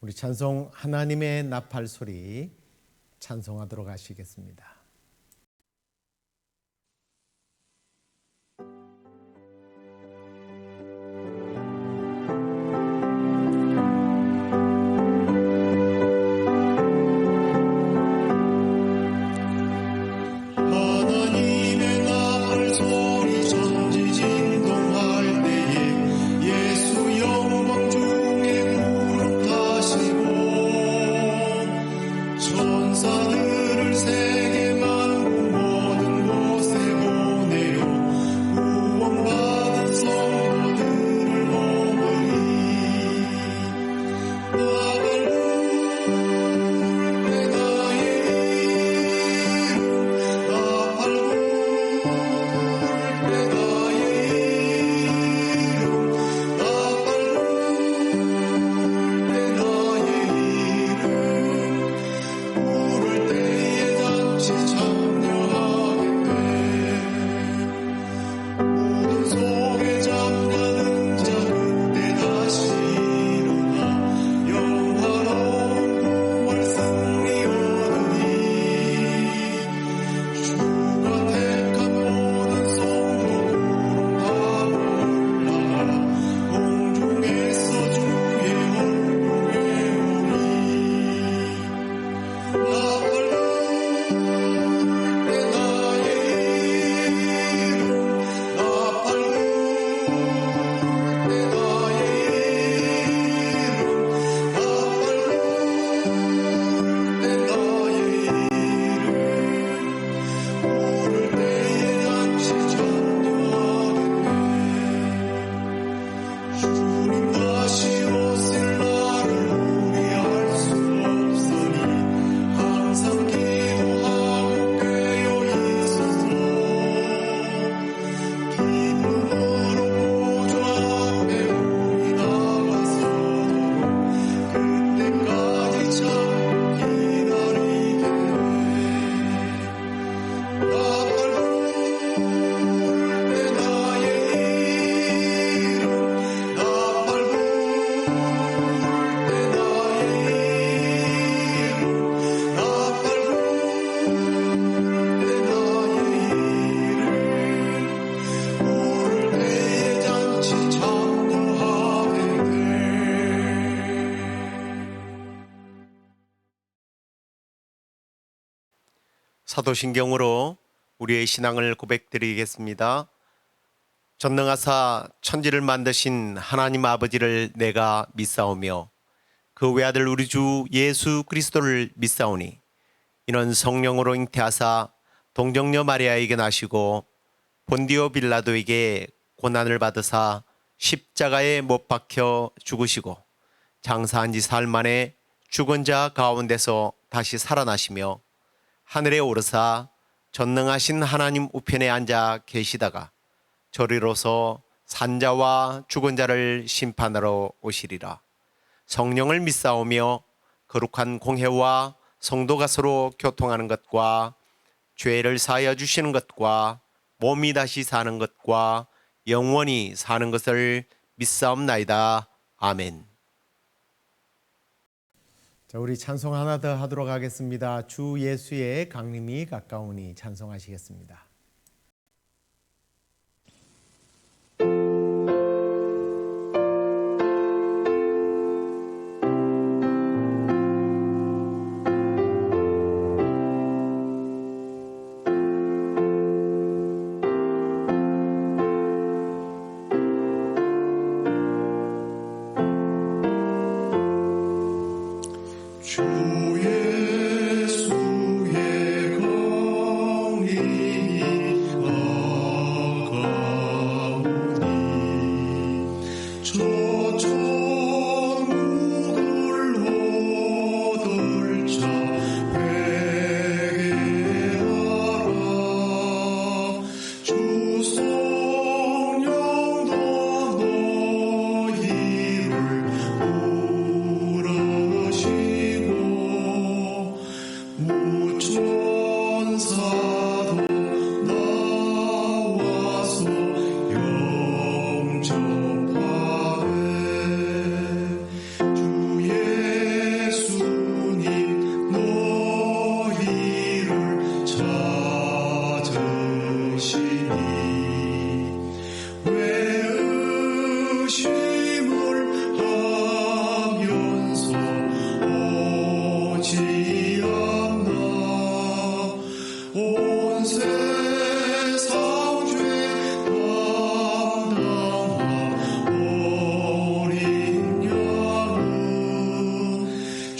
우리 찬송 하나님의 나팔 소리 찬송하도록 하시겠습니다. 사도신경으로 우리의 신앙을 고백드리겠습니다. 전능하사 천지를 만드신 하나님 아버지를 내가 믿사오며 그 외아들 우리 주 예수 그리스도를 믿사오니 이는 성령으로 잉태하사 동정녀 마리아에게 나시고 본디오 빌라도에게 고난을 받으사 십자가에 못 박혀 죽으시고 장사한 지 사흘 만에 죽은 자 가운데서 다시 살아나시며 하늘에 오르사 전능하신 하나님 우편에 앉아 계시다가 저리로서 산자와 죽은 자를 심판하러 오시리라. 성령을 믿사오며 거룩한 공회와 성도가 서로 교통하는 것과 죄를 사하여 주시는 것과 몸이 다시 사는 것과 영원히 사는 것을 믿사옵나이다. 아멘. 자, 우리 찬송 하나 더 하도록 하겠습니다. 주 예수의 강림이 가까우니 찬송하시겠습니다. 주 예수의 강림이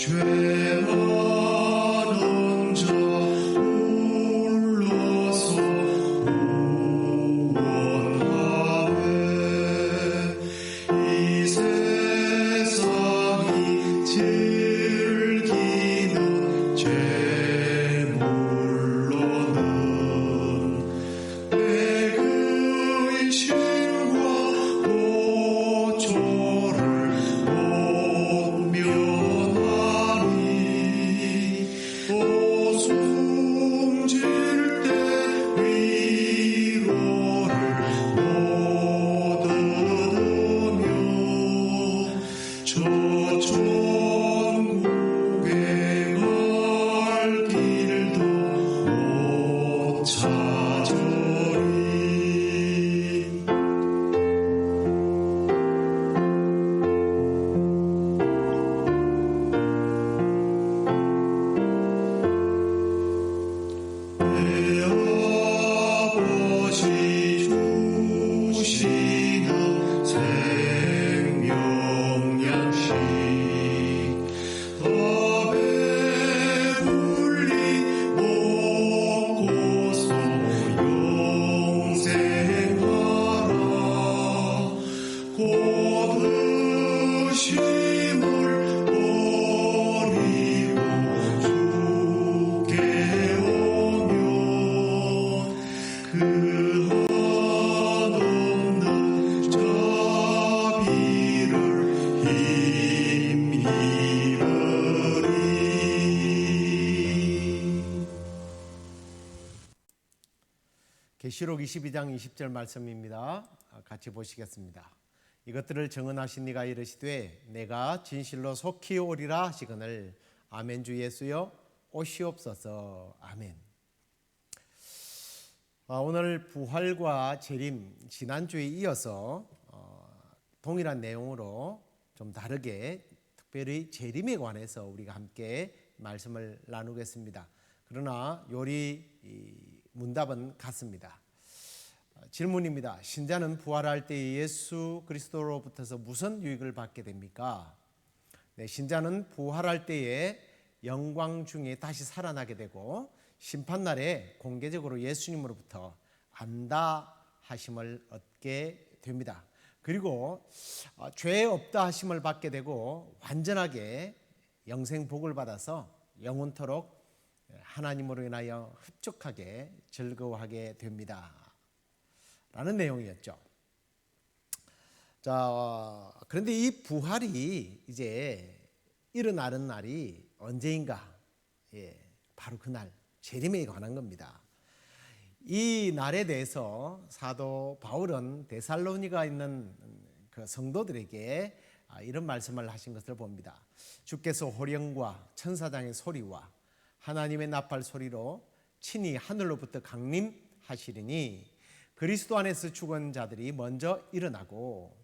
죄하는 자 불러서 구원하네. 이 세상이 즐기는 죄물로는 내 근심과 고초를 못 면하니 또 숨질 때 위로를 못 얻으며 저 천국에 갈 길도 못 찾으리. 내 아버지 주시는 생명 양식 다 배불리 먹고서 영생하라. 곧 의심을 버리고 주께 오면 그 한없는 자비를 힘입으리. 계시록 22장 20절 말씀입니다. 같이 보시겠습니다. 이것들을 정언하신 이가 이르시되 내가 진실로 속히 오리라 하시거늘 아멘. 주 예수여 오시옵소서. 아멘. 오늘 부활과 재림, 지난주에 이어서 동일한 내용으로 좀 다르게 특별히 재림에 관해서 우리가 함께 말씀을 나누겠습니다. 그러나 요리 문답은 같습니다. 질문입니다. 신자는 부활할 때 예수 그리스도로부터서 무슨 유익을 받게 됩니까? 네, 신자는 부활할 때에 영광 중에 다시 살아나게 되고 심판날에 공개적으로 예수님으로부터 안다하심을 얻게 됩니다. 그리고 죄 없다 하심을 받게 되고 완전하게 영생 복을 받아서 영원토록 하나님으로 인하여 흡족하게 즐거워하게 됩니다. 라는 내용이었죠. 자, 그런데 이 부활이 이제 일어나는 날이 언제인가? 바로 그날 재림에 관한 겁니다. 이 날에 대해서 사도 바울은 데살로니가 있는 그 성도들에게 이런 말씀을 하신 것을 봅니다. 주께서 호령과 천사장의 소리와 하나님의 나팔 소리로 친히 하늘로부터 강림하시리니 그리스도 안에서 죽은 자들이 먼저 일어나고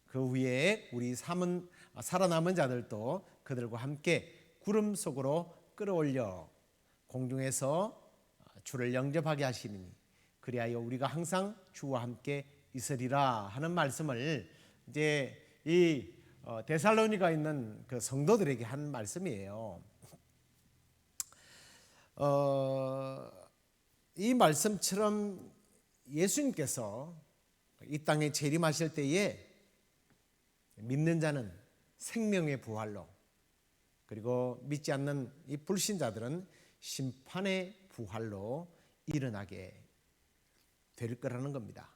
그 후에 우리 살아남은 자들도 그들과 함께 구름 속으로 끌어올려 공중에서 주를 영접하게 하시니 그리하여 우리가 항상 주와 함께 있으리라 하는 말씀을 이제 이 데살로니가 있는 그 성도들에게 한 말씀이에요. 이 말씀처럼 예수님께서 이 땅에 재림하실 때에 믿는 자는 생명의 부활로, 그리고 믿지 않는 이 불신자들은 심판의 부활로 일어나게 될 거라는 겁니다.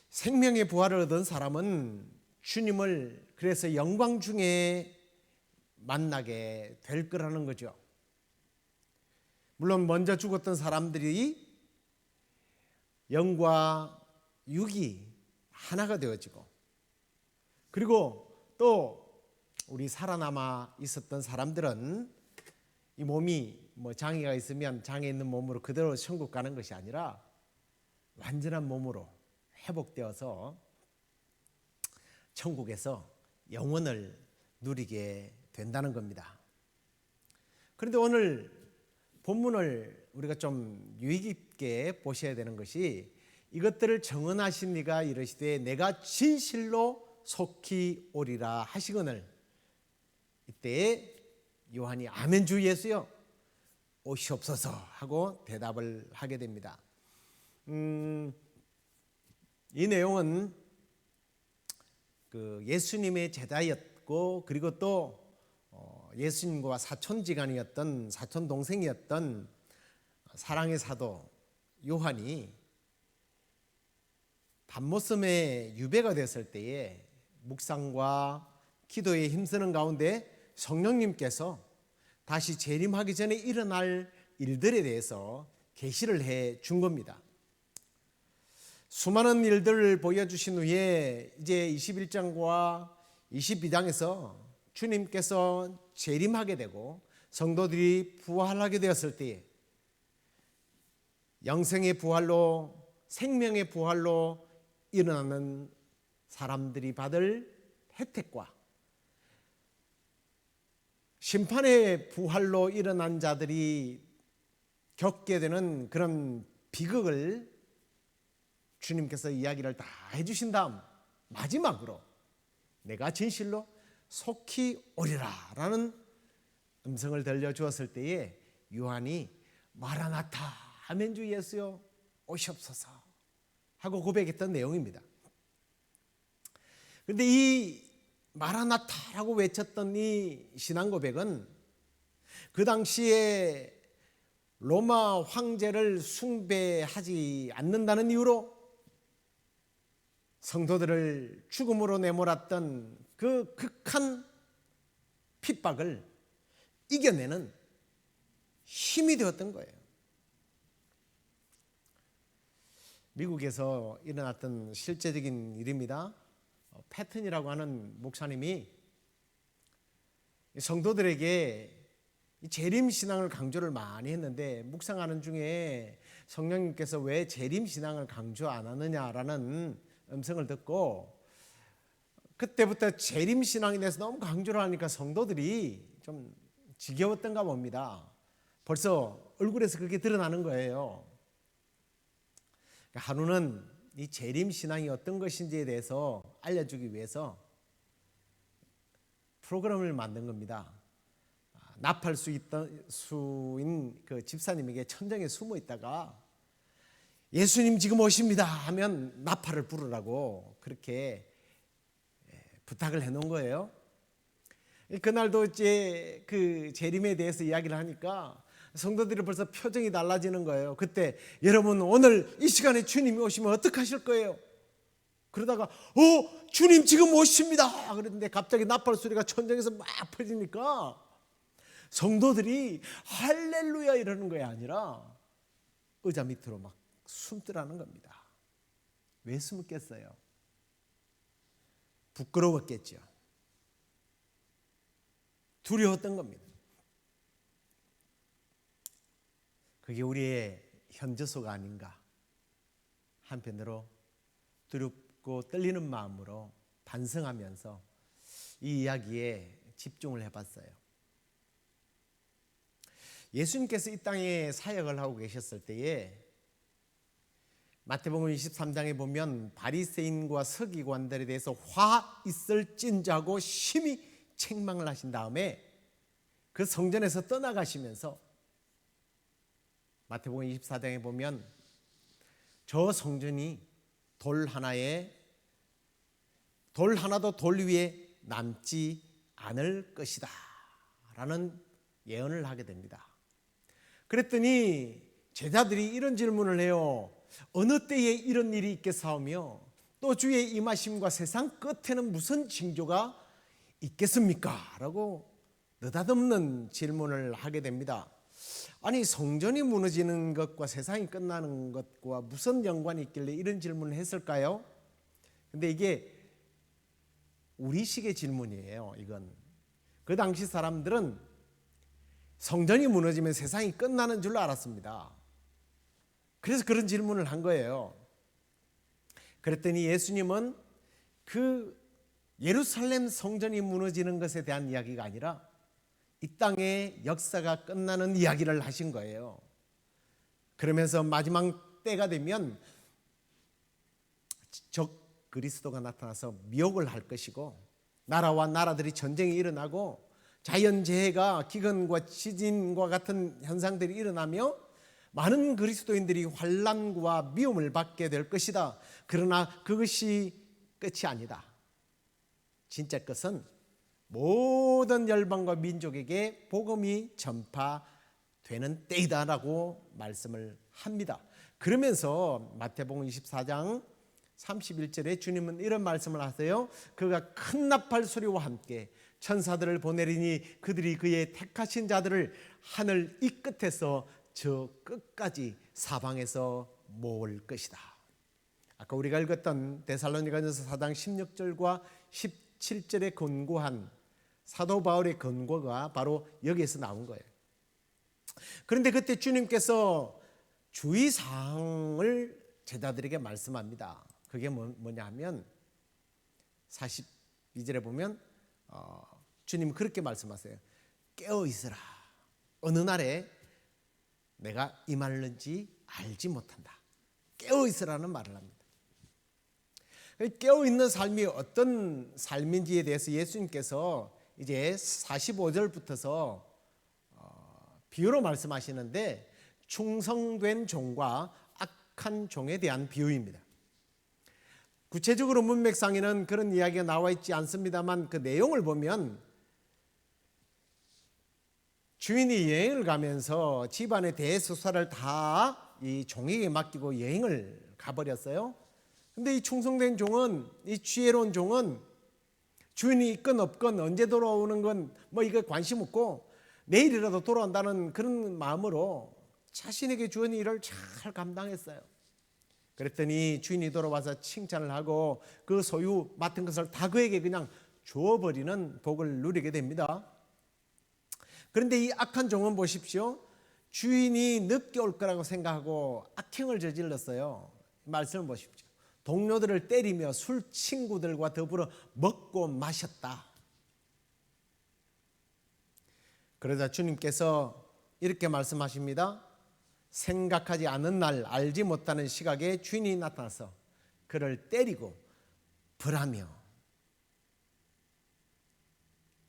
생명의 부활을 얻은 사람은 주님을 그래서 영광 중에 만나게 될 거라는 거죠. 물론 먼저 죽었던 사람들이 영과 육이 하나가 되어지고, 그리고 또 우리 살아남아 있었던 사람들은 이 몸이 장애가 있으면 장애 있는 몸으로 그대로 천국 가는 것이 아니라 완전한 몸으로 회복되어서 천국에서 영원을 누리게 된다는 겁니다. 그런데 오늘 본문을 우리가 좀 유익 있게 보셔야 되는 것이, 이것들을 정언하신 이가 이르시되 내가 진실로 속히 오리라 하시거늘, 이때 요한이 아멘 주 예수여 오시옵소서 하고 대답을 하게 됩니다. 이 내용은 그 예수님의 제자였고 그리고 또 예수님과 사촌지간이었던 사촌 동생이었던 사랑의 사도 요한이 밤모섬에 유배가 됐을 때에 묵상과 기도에 힘쓰는 가운데 성령님께서 다시 재림하기 전에 일어날 일들에 대해서 계시를 해 준 겁니다. 수많은 일들을 보여주신 후에 이제 21장과 22장에서 주님께서 재림하게 되고 성도들이 부활하게 되었을 때에 영생의 부활로 생명의 부활로 일어나는 사람들이 받을 혜택과 심판의 부활로 일어난 자들이 겪게 되는 그런 비극을 주님께서 이야기를 다 해주신 다음 마지막으로 내가 진실로 속히 오리라 라는 음성을 들려주었을 때에 요한이 마라나타 아멘 주 예수여 오시옵소서 하고 고백했던 내용입니다. 그런데 이 마라나타라고 외쳤던 이 신앙 고백은 그 당시에 로마 황제를 숭배하지 않는다는 이유로 성도들을 죽음으로 내몰았던 그 극한 핍박을 이겨내는 힘이 되었던 거예요. 미국에서 일어났던 실제적인 일입니다. 패튼이라고 하는 목사님이 성도들에게 재림신앙을 강조를 많이 했는데 묵상하는 중에 성령님께서 왜 재림신앙을 강조 안 하느냐라는 음성을 듣고 그때부터 재림신앙에 대해서 너무 강조를 하니까 성도들이 좀 지겨웠던가 봅니다. 벌써 얼굴에서 그게 드러나는 거예요. 하루는 이 재림신앙이 어떤 것인지에 대해서 알려주기 위해서 프로그램을 만든 겁니다. 나팔수인 그 집사님에게 천정에 숨어 있다가 예수님 지금 오십니다 하면 나팔을 부르라고 그렇게 부탁을 해놓은 거예요. 그날도 이제 그 재림에 대해서 이야기를 하니까 성도들이 벌써 표정이 달라지는 거예요. 그때 여러분 오늘 이 시간에 주님이 오시면 어떻게 하실 거예요? 그러다가 주님 지금 오십니다 그랬는데 갑자기 나팔 소리가 천정에서 막 퍼지니까 성도들이 할렐루야 이러는 게 아니라 의자 밑으로 막 숨더라는 겁니다. 왜 숨었겠어요? 부끄러웠겠죠. 두려웠던 겁니다. 그게 우리의 현저소가 아닌가. 한편으로 두렵고 떨리는 마음으로 반성하면서 이 이야기에 집중을 해봤어요. 예수님께서 이 땅에 사역을 하고 계셨을 때에 마태복음 23장에 보면 바리새인과 서기관들에 대해서 화 있을진자고 심히 책망을 하신 다음에 그 성전에서 떠나가시면서 마태복음 24장에 보면 저 성전이 돌 하나도 돌 위에 남지 않을 것이다 라는 예언을 하게 됩니다. 그랬더니 제자들이 이런 질문을 해요. 어느 때에 이런 일이 있겠사오며 또 주의 임하심과 세상 끝에는 무슨 징조가 있겠습니까? 라고 느닷없는 질문을 하게 됩니다. 아니 성전이 무너지는 것과 세상이 끝나는 것과 무슨 연관이 있길래 이런 질문을 했을까요? 근데 이게 우리식의 질문이에요. 이건 그 당시 사람들은 성전이 무너지면 세상이 끝나는 줄로 알았습니다. 그래서 그런 질문을 한 거예요. 그랬더니 예수님은 그 예루살렘 성전이 무너지는 것에 대한 이야기가 아니라 이 땅의 역사가 끝나는 이야기를 하신 거예요. 그러면서 마지막 때가 되면 적 그리스도가 나타나서 미혹을 할 것이고 나라와 나라들이 전쟁이 일어나고 자연재해가 기근과 지진과 같은 현상들이 일어나며 많은 그리스도인들이 환난과 미움을 받게 될 것이다. 그러나 그것이 끝이 아니다. 진짜 끝은 모든 열방과 민족에게 복음이 전파되는 때이다라고 말씀을 합니다. 그러면서 마태복음 24장 31절에 주님은 이런 말씀을 하세요. 그가 큰 나팔 소리와 함께 천사들을 보내리니 그들이 그의 택하신 자들을 하늘 이 끝에서 저 끝까지 사방에서 모을 것이다. 아까 우리가 읽었던 데살로니가전서 4장 16절과 17절에 권고한 사도 바울의 권고가 바로 여기에서 나온 거예요. 그런데 그때 주님께서 주의사항을 제자들에게 말씀합니다. 그게 뭐냐 하면 42절에 보면 주님 그렇게 말씀하세요. 깨어 있으라. 어느 날에 내가 임할는지 알지 못한다. 깨어 있으라는 말을 합니다. 깨어 있는 삶이 어떤 삶인지에 대해서 예수님께서 이제 45절부터서 비유로 말씀하시는데 충성된 종과 악한 종에 대한 비유입니다. 구체적으로 문맥상에는 그런 이야기가 나와 있지 않습니다만 그 내용을 보면 주인이 여행을 가면서 집안의 대수사를 다 이 종에게 맡기고 여행을 가버렸어요. 근데 이 충성된 종은, 이 지혜로운 종은 주인이 있건 없건 언제 돌아오는 건 뭐 이거 관심 없고 내일이라도 돌아온다는 그런 마음으로 자신에게 주어진 일을 잘 감당했어요. 그랬더니 주인이 돌아와서 칭찬을 하고 그 소유 맡은 것을 다 그에게 그냥 주어버리는 복을 누리게 됩니다. 그런데 이 악한 종은 보십시오. 주인이 늦게 올 거라고 생각하고 악행을 저질렀어요. 말씀을 보십시오. 동료들을 때리며 술 친구들과 더불어 먹고 마셨다. 그러자 주님께서 이렇게 말씀하십니다. 생각하지 않은 날 알지 못하는 시각에 주인이 나타나서 그를 때리고 벌하며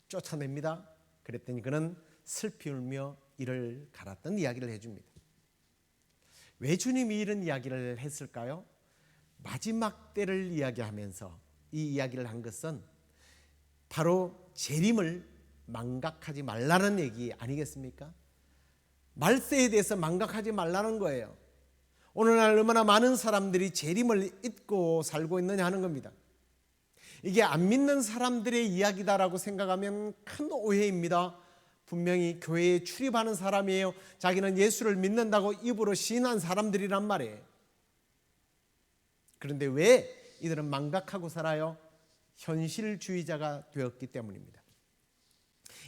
쫓아냅니다. 그랬더니 그는 슬피 울며 이를 갈았던 이야기를 해줍니다. 왜 주님이 이런 이야기를 했을까요? 마지막 때를 이야기하면서 이 이야기를 한 것은 바로 재림을 망각하지 말라는 얘기 아니겠습니까? 말세에 대해서 망각하지 말라는 거예요. 오늘날 얼마나 많은 사람들이 재림을 잊고 살고 있느냐 하는 겁니다. 이게 안 믿는 사람들의 이야기다라고 생각하면 큰 오해입니다. 분명히 교회에 출입하는 사람이에요. 자기는 예수를 믿는다고 입으로 시인한 사람들이란 말이에요. 그런데 왜 이들은 망각하고 살아요? 현실주의자가 되었기 때문입니다.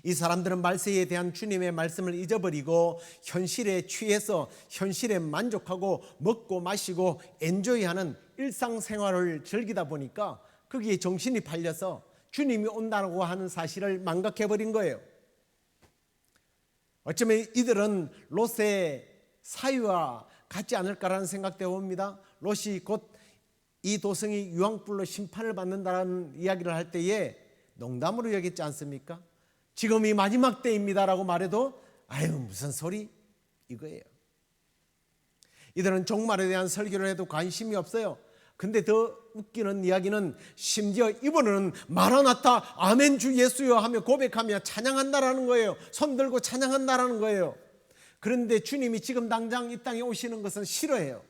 이 사람들은 말세에 대한 주님의 말씀을 잊어버리고 현실에 취해서 현실에 만족하고 먹고 마시고 엔조이하는 일상생활을 즐기다 보니까 거기에 정신이 팔려서 주님이 온다고 하는 사실을 망각해버린 거예요. 어쩌면 이들은 롯의 사유와 같지 않을까라는 생각도 봅니다. 롯이 곧 이 도성이 유황불로 심판을 받는다는 이야기를 할 때에 농담으로 여겼지 않습니까? 지금이 마지막 때입니다라고 말해도 아유 무슨 소리 이거예요. 이들은 종말에 대한 설교를 해도 관심이 없어요. 근데 더 웃기는 이야기는 심지어 이번에는 마라나타 아멘 주 예수여 하며 고백하며 찬양한다라는 거예요. 손 들고 찬양한다라는 거예요. 그런데 주님이 지금 당장 이 땅에 오시는 것은 싫어해요.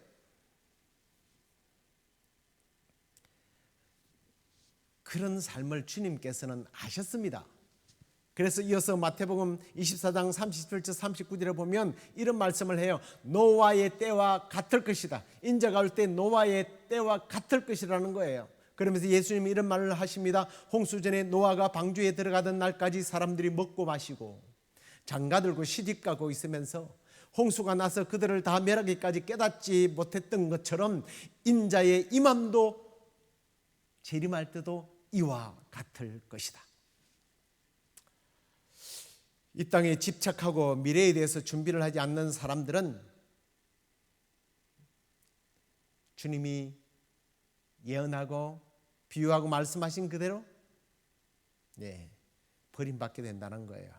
그런 삶을 주님께서는 아셨습니다. 그래서 이어서 마태복음 24장 37절 39절에 보면 이런 말씀을 해요. 노아의 때와 같을 것이다. 인자가 올 때 노아의 때와 같을 것이라는 거예요. 그러면서 예수님이 이런 말을 하십니다. 홍수전에 노아가 방주에 들어가던 날까지 사람들이 먹고 마시고 장가들고 시집가고 있으면서 홍수가 나서 그들을 다 멸하기까지 깨닫지 못했던 것처럼 인자의 임함도 재림할 때도 이와 같을 것이다. 이 땅에 집착하고 미래에 대해서 준비를 하지 않는 사람들은 주님이 예언하고 비유하고 말씀하신 그대로 버림받게 된다는 거예요.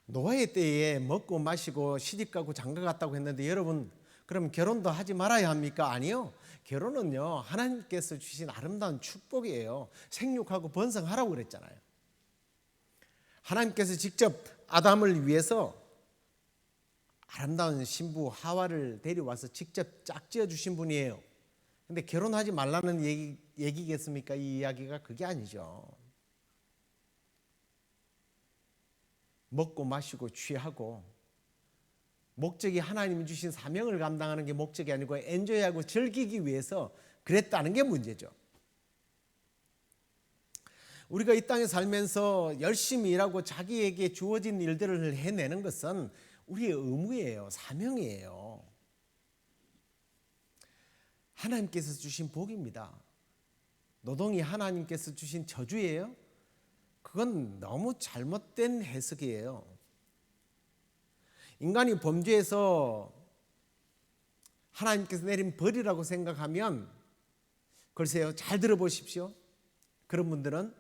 노아의 때에 먹고 마시고 시집가고 장가갔다고 했는데 여러분 그럼 결혼도 하지 말아야 합니까? 아니요. 결혼은요 하나님께서 주신 아름다운 축복이에요. 생육하고 번성하라고 그랬잖아요. 하나님께서 직접 아담을 위해서 아름다운 신부 하와를 데려와서 직접 짝지어 주신 분이에요. 근데 결혼하지 말라는 얘기겠습니까? 이 이야기가 그게 아니죠. 먹고 마시고 취하고 목적이 하나님이 주신 사명을 감당하는 게 목적이 아니고 엔조이하고 즐기기 위해서 그랬다는 게 문제죠. 우리가 이 땅에 살면서 열심히 일하고 자기에게 주어진 일들을 해내는 것은 우리의 의무예요. 사명이에요. 하나님께서 주신 복입니다. 노동이 하나님께서 주신 저주예요? 그건 너무 잘못된 해석이에요. 인간이 범죄해서 하나님께서 내린 벌이라고 생각하면 글쎄요, 잘 들어보십시오. 그런 분들은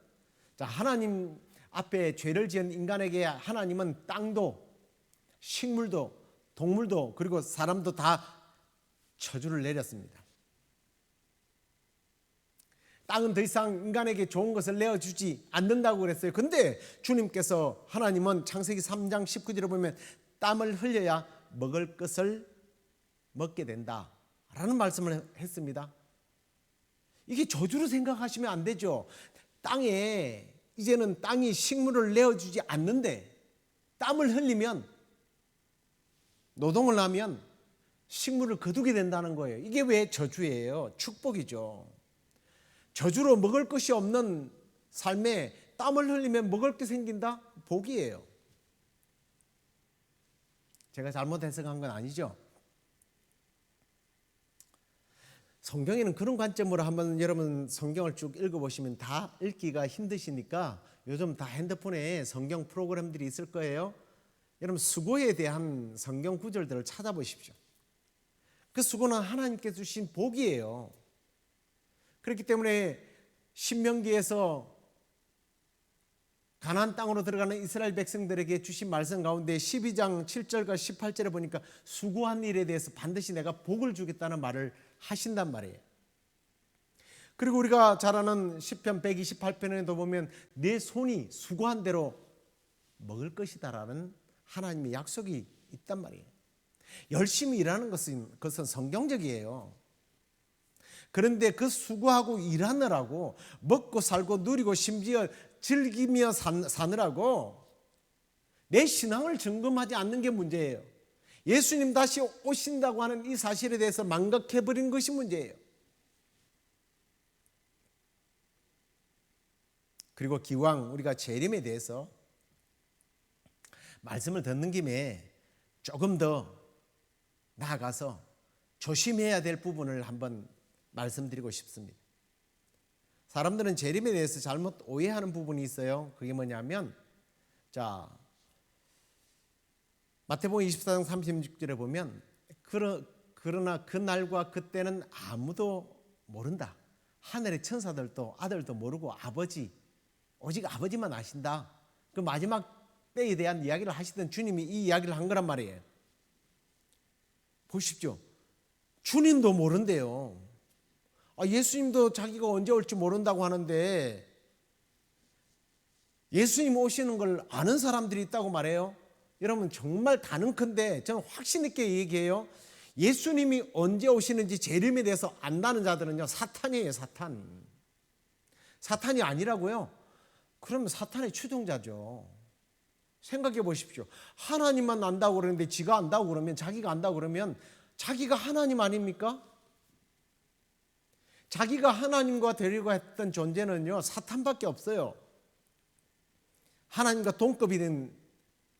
자, 하나님 앞에 죄를 지은 인간에게 하나님은 땅도 식물도 동물도 그리고 사람도 다 저주를 내렸습니다. 땅은 더 이상 인간에게 좋은 것을 내어주지 않는다고 그랬어요. 근데 주님께서 하나님은 창세기 3장 19절에 보면 땀을 흘려야 먹을 것을 먹게 된다라는 말씀을 했습니다. 이게 저주로 생각하시면 안 되죠. 땅에 이제는 땅이 식물을 내어주지 않는데 땀을 흘리면 노동을 하면 식물을 거두게 된다는 거예요. 이게 왜 저주예요? 축복이죠. 저주로 먹을 것이 없는 삶에 땀을 흘리면 먹을 게 생긴다? 복이에요. 제가 잘못 해석한 건 아니죠. 성경에는 그런 관점으로 한번 여러분 성경을 쭉 읽어보시면 다 읽기가 힘드시니까 요즘 다 핸드폰에 성경 프로그램들이 있을 거예요. 여러분 수고에 대한 성경 구절들을 찾아보십시오. 그 수고는 하나님께서 주신 복이에요. 그렇기 때문에 신명기에서 가나안 땅으로 들어가는 이스라엘 백성들에게 주신 말씀 가운데 12장 7절과 18절에 보니까 수고한 일에 대해서 반드시 내가 복을 주겠다는 말을 하신단 말이에요. 그리고 우리가 잘 아는 시편 128편에도 보면 내 손이 수고한 대로 먹을 것이다라는 하나님의 약속이 있단 말이에요. 열심히 일하는 그것은 성경적이에요. 그런데 그 수고하고 일하느라고 먹고 살고 누리고 심지어 즐기며 사느라고 내 신앙을 점검하지 않는 게 문제예요. 예수님 다시 오신다고 하는 이 사실에 대해서 망각해버린 것이 문제예요. 그리고 기왕 우리가 재림에 대해서 말씀을 듣는 김에 조금 더 나아가서 조심해야 될 부분을 한번 말씀드리고 싶습니다. 사람들은 재림에 대해서 잘못 오해하는 부분이 있어요. 그게 뭐냐면 자 마태복음 24장 36절에 보면 그러나 그 날과 그때는 아무도 모른다. 하늘의 천사들도 아들도 모르고 오직 아버지만 아신다. 그 마지막 때에 대한 이야기를 하시던 주님이 이 이야기를 한 거란 말이에요. 보십시오. 주님도 모른대요. 예수님도 자기가 언제 올지 모른다고 하는데 예수님 오시는 걸 아는 사람들이 있다고 말해요. 여러분 정말 단언컨대 저는 확신 있게 얘기해요. 예수님이 언제 오시는지 재림에 대해서 안다는 자들은요 사탄이에요. 사탄이 아니라고요? 그러면 사탄의 추종자죠. 생각해 보십시오. 하나님만 안다고 그러는데 지가 안다고 그러면 자기가 안다고 그러면 자기가 하나님 아닙니까? 자기가 하나님과 되려고 했던 존재는요 사탄밖에 없어요. 하나님과 동급이 된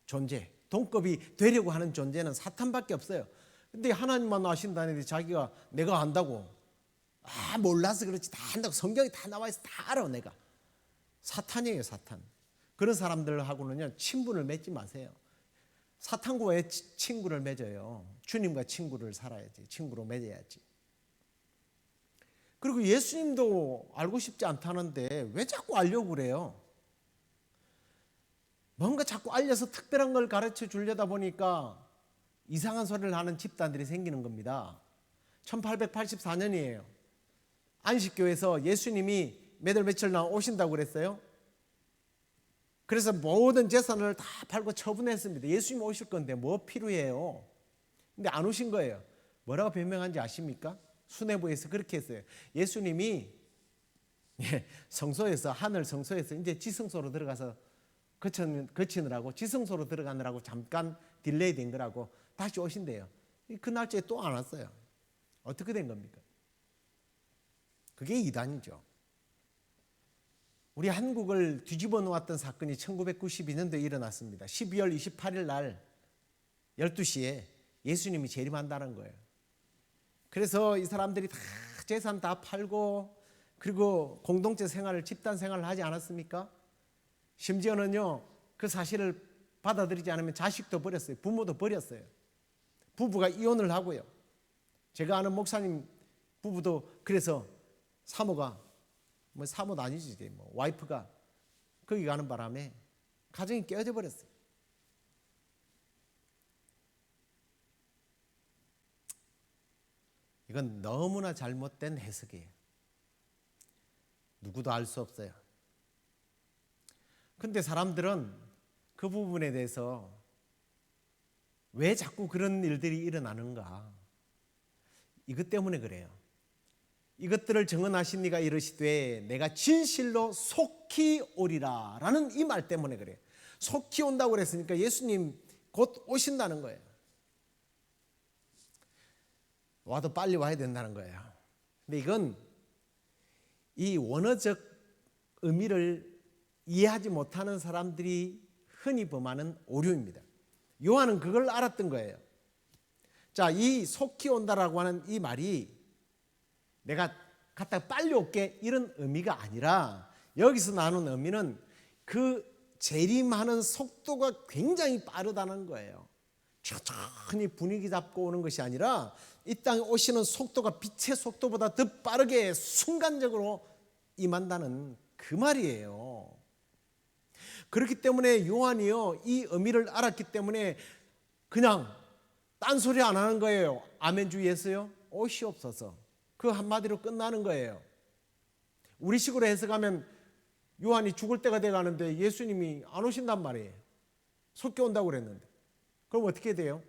존재, 동급이 되려고 하는 존재는 사탄밖에 없어요. 근데 하나님만 아신다는데 자기가 내가 안다고 몰라서 그렇지 다 안다고 성경에 다 나와 있어 다 알아 내가. 사탄이에요 사탄. 그런 사람들하고는요 친분을 맺지 마세요. 사탄과 왜 친구를 맺어요? 주님과 친구를 살아야지. 친구로 맺어야지. 그리고 예수님도 알고 싶지 않다는데 왜 자꾸 알려고 그래요? 뭔가 자꾸 알려서 특별한 걸 가르쳐 주려다 보니까 이상한 소리를 하는 집단들이 생기는 겁니다. 1884년이에요. 안식교에서 예수님이 몇 월 며칠 날 오신다고 그랬어요. 그래서 모든 재산을 다 팔고 처분했습니다. 예수님 오실 건데 뭐 필요해요? 근데 안 오신 거예요. 뭐라고 변명한지 아십니까? 수뇌부에서 그렇게 했어요. 예수님이 성소에서, 하늘 성소에서 이제 지성소로 들어가서 거치느라고, 지성소로 들어가느라고 잠깐 딜레이 된 거라고 다시 오신대요. 그 날짜에 또 안 왔어요. 어떻게 된 겁니까? 그게 이단이죠. 우리 한국을 뒤집어 놓았던 사건이 1992년도에 일어났습니다. 12월 28일 날 12시에 예수님이 재림한다는 거예요. 그래서 이 사람들이 다 재산 다 팔고 그리고 공동체 생활을, 집단 생활을 하지 않았습니까? 심지어는요, 그 사실을 받아들이지 않으면 자식도 버렸어요. 부모도 버렸어요. 부부가 이혼을 하고요. 제가 아는 목사님 부부도 그래서 사모가, 뭐 사모도 아니지, 뭐 와이프가 거기 가는 바람에 가정이 깨어져 버렸어요. 이건 너무나 잘못된 해석이에요. 누구도 알 수 없어요. 근데 사람들은 그 부분에 대해서 왜 자꾸 그런 일들이 일어나는가? 이것 때문에 그래요. 이것들을 정언하신 이가 이르시되 내가 진실로 속히 오리라 라는 이 말 때문에 그래요. 속히 온다고 그랬으니까 예수님 곧 오신다는 거예요. 와도 빨리 와야 된다는 거예요. 근데 이건 이 원어적 의미를 이해하지 못하는 사람들이 흔히 범하는 오류입니다. 요한은 그걸 알았던 거예요. 자, 이 속히 온다라고 하는 이 말이 내가 갔다가 빨리 올게 이런 의미가 아니라 여기서 나누는 의미는 그 재림하는 속도가 굉장히 빠르다는 거예요. 천천히 분위기 잡고 오는 것이 아니라 이 땅에 오시는 속도가 빛의 속도보다 더 빠르게 순간적으로 임한다는 그 말이에요. 그렇기 때문에 요한이요, 이 의미를 알았기 때문에 그냥 딴소리 안 하는 거예요. 아멘 주 예수요? 오시옵소서. 그 한마디로 끝나는 거예요. 우리식으로 해석하면 요한이 죽을 때가 돼가는데 예수님이 안 오신단 말이에요. 속히 온다고 그랬는데. 그럼 어떻게 돼요?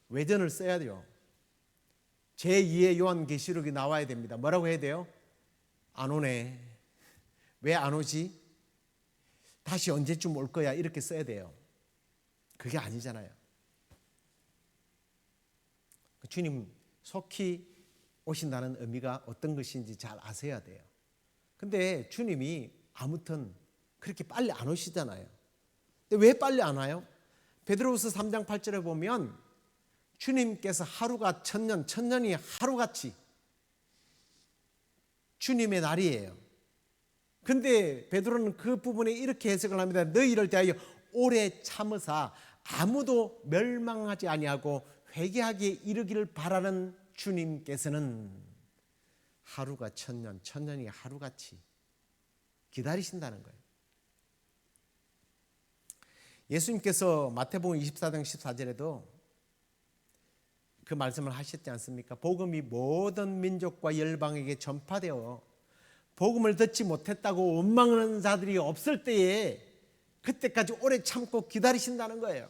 외전을 써야 돼요. 제2의 요한계시록이 나와야 됩니다. 뭐라고 해야 돼요? 안 오네. 왜 안 오지? 다시 언제쯤 올 거야? 이렇게 써야 돼요. 그게 아니잖아요. 주님 속히 오신다는 의미가 어떤 것인지 잘 아셔야 돼요. 근데 주님이 아무튼 그렇게 빨리 안 오시잖아요. 근데 왜 빨리 안 와요? 베드로후서 3장 8절에 보면 주님께서 하루가 천년, 천년이 하루같이 주님의 날이에요. 근데 베드로는 그 부분에 이렇게 해석을 합니다. 너희를 대하여 오래 참으사 아무도 멸망하지 아니하고 회개하기에 이르기를 바라는 주님께서는 하루가 천년, 천년이 하루같이 기다리신다는 거예요. 예수님께서 마태복음 24장 14절에도 그 말씀을 하셨지 않습니까? 복음이 모든 민족과 열방에게 전파되어 복음을 듣지 못했다고 원망하는 자들이 없을 때에 그때까지 오래 참고 기다리신다는 거예요.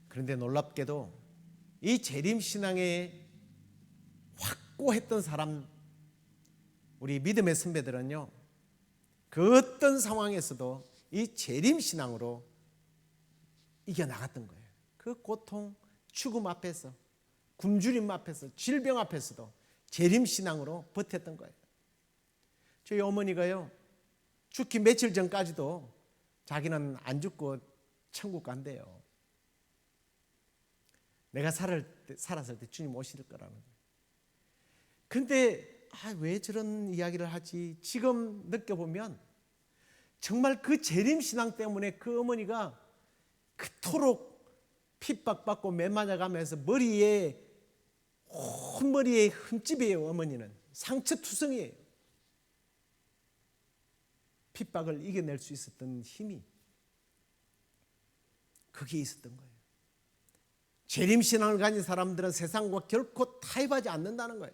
그런데 놀랍게도 이 재림신앙에 확고했던 사람, 우리 믿음의 선배들은요, 그 어떤 상황에서도 이 재림신앙으로 이겨나갔던 거예요. 그 고통, 죽음 앞에서, 굶주림 앞에서, 질병 앞에서도 재림신앙으로 버텼던 거예요. 저희 어머니가요, 죽기 며칠 전까지도 자기는 안 죽고 천국 간대요. 내가 살았을 때 주님 오실 거라는 거예요. 근데 왜 저런 이야기를 하지? 지금 느껴보면 정말 그 재림신앙 때문에 그 어머니가 그토록 핍박받고 매맞아가면서 머리에 온 머리에 흠집이에요. 어머니는 상처투성이에요. 핍박을 이겨낼 수 있었던 힘이 그게 있었던 거예요. 재림신앙을 가진 사람들은 세상과 결코 타협하지 않는다는 거예요.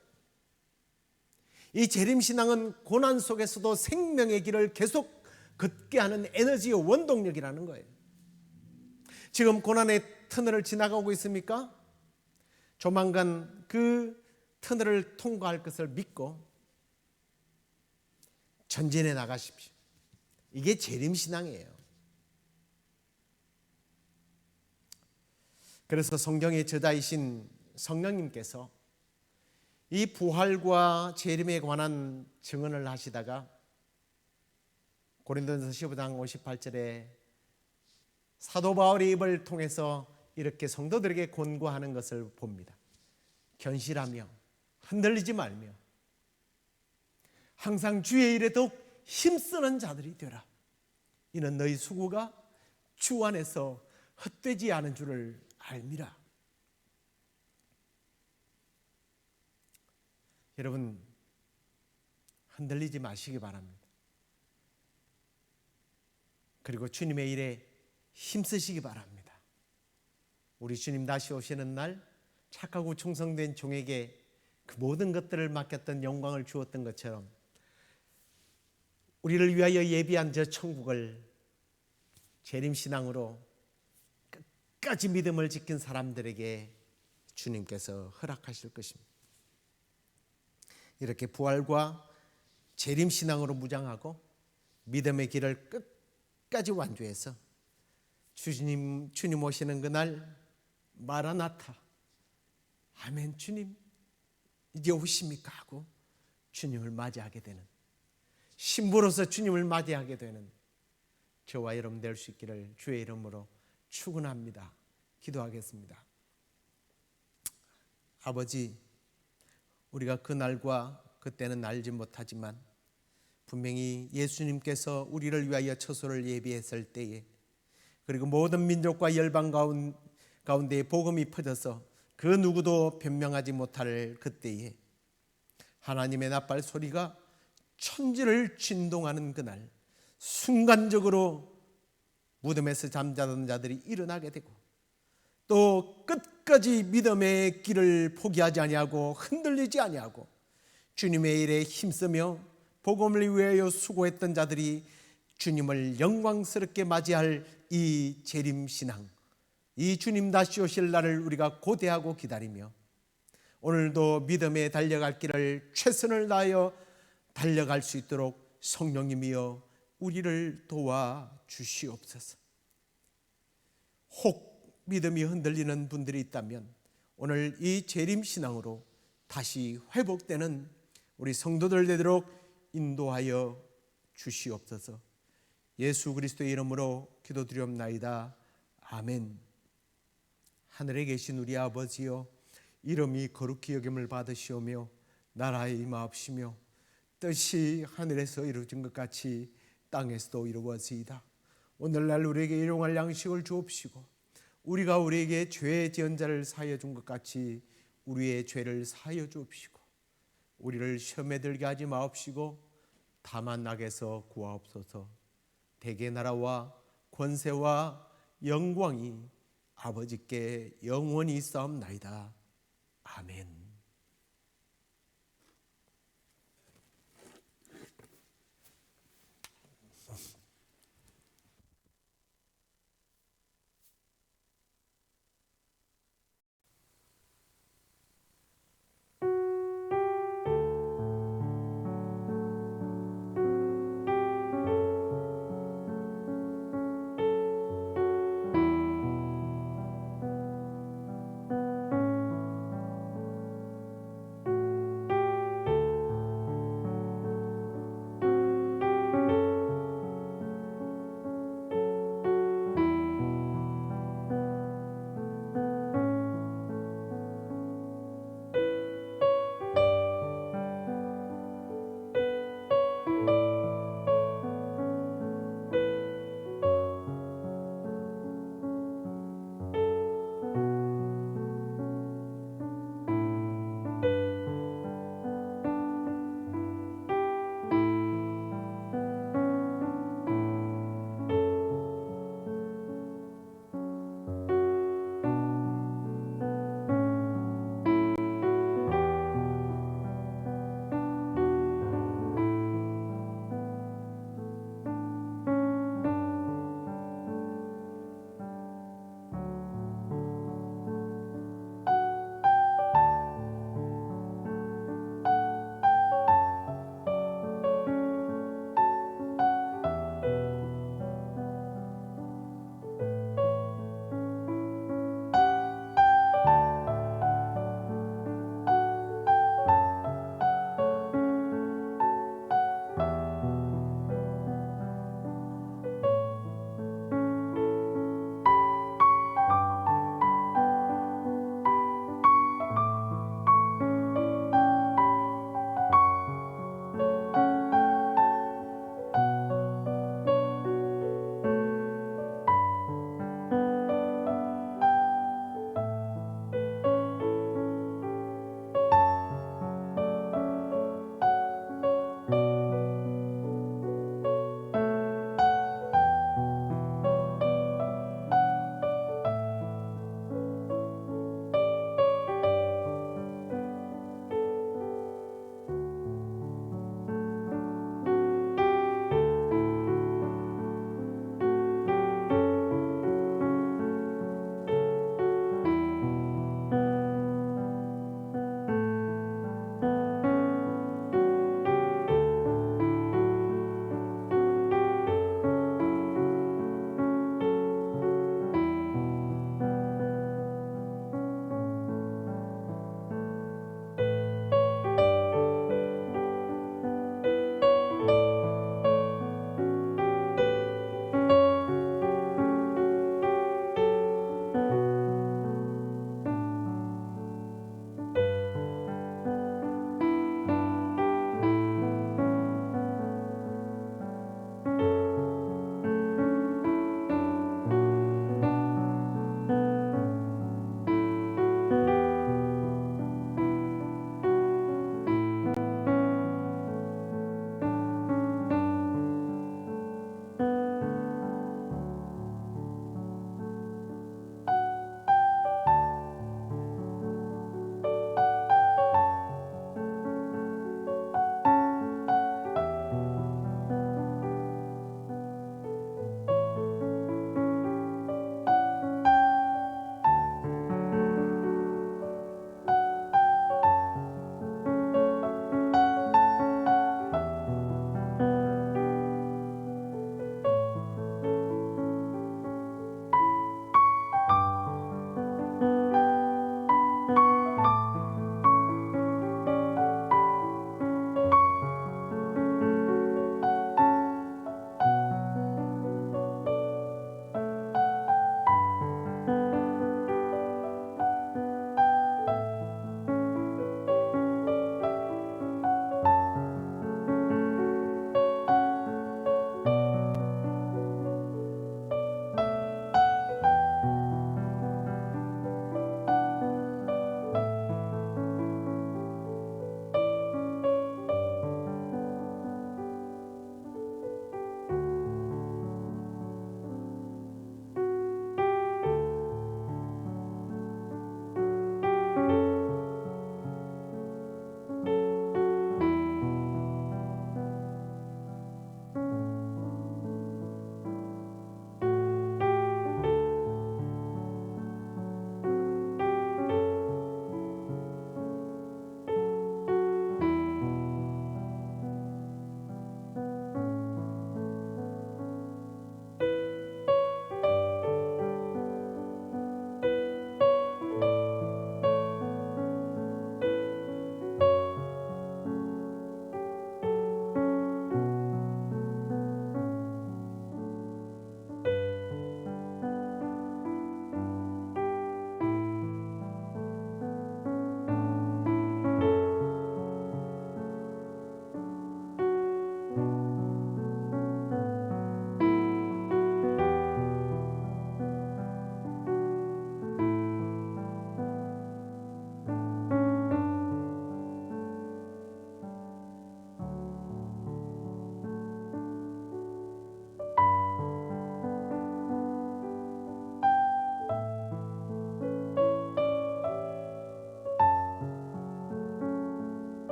이 재림신앙은 고난 속에서도 생명의 길을 계속 걷게 하는 에너지의 원동력이라는 거예요. 지금 고난의 터널을 지나가고 있습니까? 조만간 그 터널을 통과할 것을 믿고 전진해 나가십시오. 이게 재림신앙이에요. 그래서 성경의 저자이신 성령님께서 이 부활과 재림에 관한 증언을 하시다가 고린도전서 15장 58절에 사도 바울의 입을 통해서 이렇게 성도들에게 권고하는 것을 봅니다. 견실하며 흔들리지 말며 항상 주의 일에 더욱 힘쓰는 자들이 되라. 이는 너희 수고가 주 안에서 헛되지 않은 줄을 알미라. 여러분, 흔들리지 마시기 바랍니다. 그리고 주님의 일에 힘쓰시기 바랍니다. 우리 주님 다시 오시는 날 착하고 충성된 종에게 그 모든 것들을 맡겼던 영광을 주었던 것처럼 우리를 위하여 예비한 저 천국을 재림신앙으로 끝까지 믿음을 지킨 사람들에게 주님께서 허락하실 것입니다. 이렇게 부활과 재림신앙으로 무장하고 믿음의 길을 끝까지 완주해서 주님 오시는 그날 마라나타 아멘 주님 이제 오십니까 하고 주님을 맞이하게 되는 신부로서 주님을 맞이하게 되는 저와 여러분 될 수 있기를 주의 이름으로 축원합니다. 기도하겠습니다. 아버지, 우리가 그날과 그때는 알지 못하지만 분명히 예수님께서 우리를 위하여 처소를 예비했을 때에 그리고 모든 민족과 열방 가운데에 복음이 퍼져서 그 누구도 변명하지 못할 그때에 하나님의 나팔 소리가 천지를 진동하는 그날 순간적으로 무덤에서 잠자던 자들이 일어나게 되고 또 끝까지 믿음의 길을 포기하지 아니하고 흔들리지 아니하고 주님의 일에 힘쓰며 복음을 위하여 수고했던 자들이 주님을 영광스럽게 맞이할 이 재림신앙, 이 주님 다시 오실 날을 우리가 고대하고 기다리며 오늘도 믿음에 달려갈 길을 최선을 다하여 달려갈 수 있도록 성령님이여 우리를 도와주시옵소서. 혹 믿음이 흔들리는 분들이 있다면 오늘 이 재림신앙으로 다시 회복되는 우리 성도들 되도록 인도하여 주시옵소서. 예수 그리스도의 이름으로 기도드리옵나이다. 아멘. 하늘에 계신 우리 아버지여, 이름이 거룩히 여김을 받으시오며 나라에 임하옵시며 뜻이 하늘에서 이루어진 것 같이 땅에서도 이루어지이다. 오늘날 우리에게 일용할 양식을 주옵시고 우리가 우리에게 죄 지은 자를 사하여 준 것 같이 우리의 죄를 사하여 주옵시고 우리를 시험에 들게 하지 마옵시고 다만 악에서 구하옵소서. 대개 나라와 권세와 영광이 아버지께 영원히 있사옵나이다. 아멘.